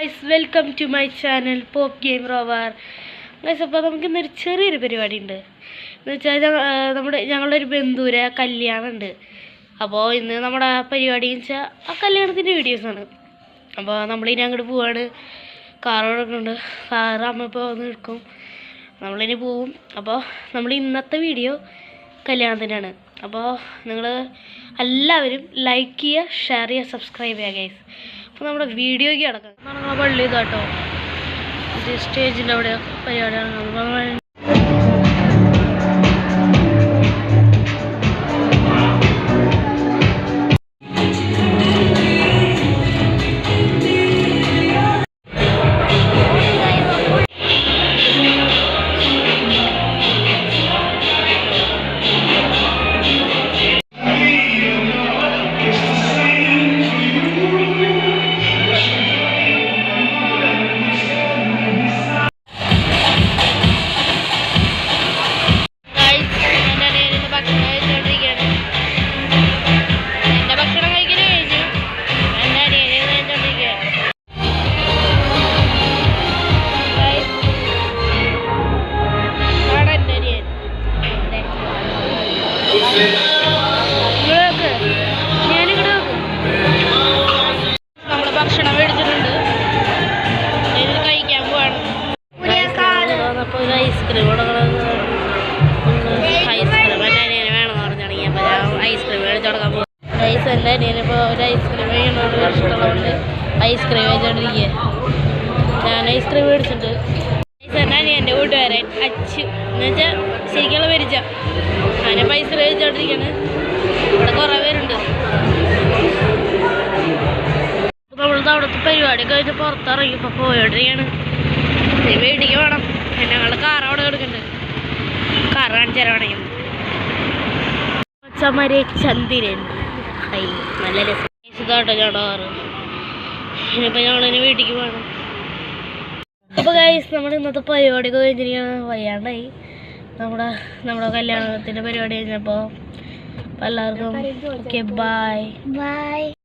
Guys, welcome to my channel Pop Game Rover. Guys, അപ്പോൾ നമുക്ക് ഇന്നൊരു ചെറിയൊരു പരിപാടി ഉണ്ട്. എന്ന് വെച്ചാൽ ഞങ്ങളുടെ ഒരു ബന്ധുവിൻ്റെ കല്യാണം ഉണ്ട്. അപ്പോൾ ഇന്ന് നമ്മുടെ പരിപാടി എന്ന് വെച്ചാൽ ആ കല്യാണത്തിൻ്റെ വീഡിയോസാണ്. അപ്പോൾ നമ്മളിനി അങ്ങോട്ട് പോവാണ്. കാറോടൊക്കെ ഉണ്ട്. കാറ് അമ്മ ഇപ്പോൾ വന്ന് എടുക്കും, നമ്മളിനി പോവും. അപ്പോൾ നമ്മൾ ഇന്നത്തെ വീഡിയോ കല്യാണത്തിൻ്റെയാണ്. അപ്പോൾ നിങ്ങൾ എല്ലാവരും ലൈക്ക് ചെയ്യുക, ഷെയർ ചെയ്യുക, സബ്സ്ക്രൈബ് ചെയ്യുക ഗൈസ്. അപ്പോൾ നമ്മുടെ വീഡിയോയ്ക്ക് കിടക്കാം. നമ്മളെ പള്ളി ഇതാട്ടോ, സ്റ്റേജിൻ്റെ അവിടെ പരിപാടിയാണ്. നമ്മള് ഭക്ഷണം മേടിച്ചിട്ടുണ്ട്, കഴിക്കാൻ പോവാണ്. ഐസ്ക്രീം വേണമെന്ന് പറഞ്ഞാണെങ്കിൽ അപ്പോൾ ഞാൻ ഐസ്ക്രീം മേടിച്ചു കൊടുക്കാൻ പോകും. ഐസ് എൻ്റെ അനിയനിപ്പോൾ ഒരു ഐസ്ക്രീം വേണമെന്ന് ഇഷ്ടമുള്ളതുകൊണ്ട് ഐസ്ക്രീം മേടിച്ചോണ്ടിരിക്കുക. ഞാൻ ഐസ്ക്രീം മേടിച്ചിട്ടുണ്ട്. ഐസ് എൻ്റെ അനിയൻ്റെ കൂട്ടുകാരൻ അച്ചു എന്ന് വെച്ചാൽ ശരിക്കുള്ള പരിച്ച ഞാനിപ്പോൾ ഐസ്ക്രീം മേടിച്ചോണ്ടിരിക്കുകയാണ്. ഇവിടെ കുറേ പേരുണ്ട്. നമ്മളത് അവിടുത്തെ പരിപാടി കഴിഞ്ഞ് പുറത്തിറങ്ങിയപ്പോൾ പോയോണ്ടിരിക്കുകയാണ്. വീട്ടിലേക്ക് വേണം. ഞങ്ങളുടെ കാർ അവിടെ കൊടുക്കുന്നുണ്ട്. കാർ കാണിച്ചു തരാൻ വേണമെങ്കിൽ ചമരെ ചന്ദിരൻ ഹൈ നല്ല രസം. ഇതാട്ടോ ഞങ്ങളുടെ കാറ്. ഇനിയിപ്പോൾ ഞങ്ങളിനി വീട്ടിലേക്ക് വേണം. അപ്പോൾ ഗൈസ്, നമ്മുടെ ഇന്നത്തെ പരിപാടിയൊക്കെ കഴിഞ്ഞിരിക്കുകയാണ്. വയ്യാണ്ടായി നമ്മുടെ കല്യാണത്തിൻ്റെ പരിപാടി കഴിഞ്ഞപ്പോൾ. എല്ലാവർക്കും ഓക്കെ, ബൈ.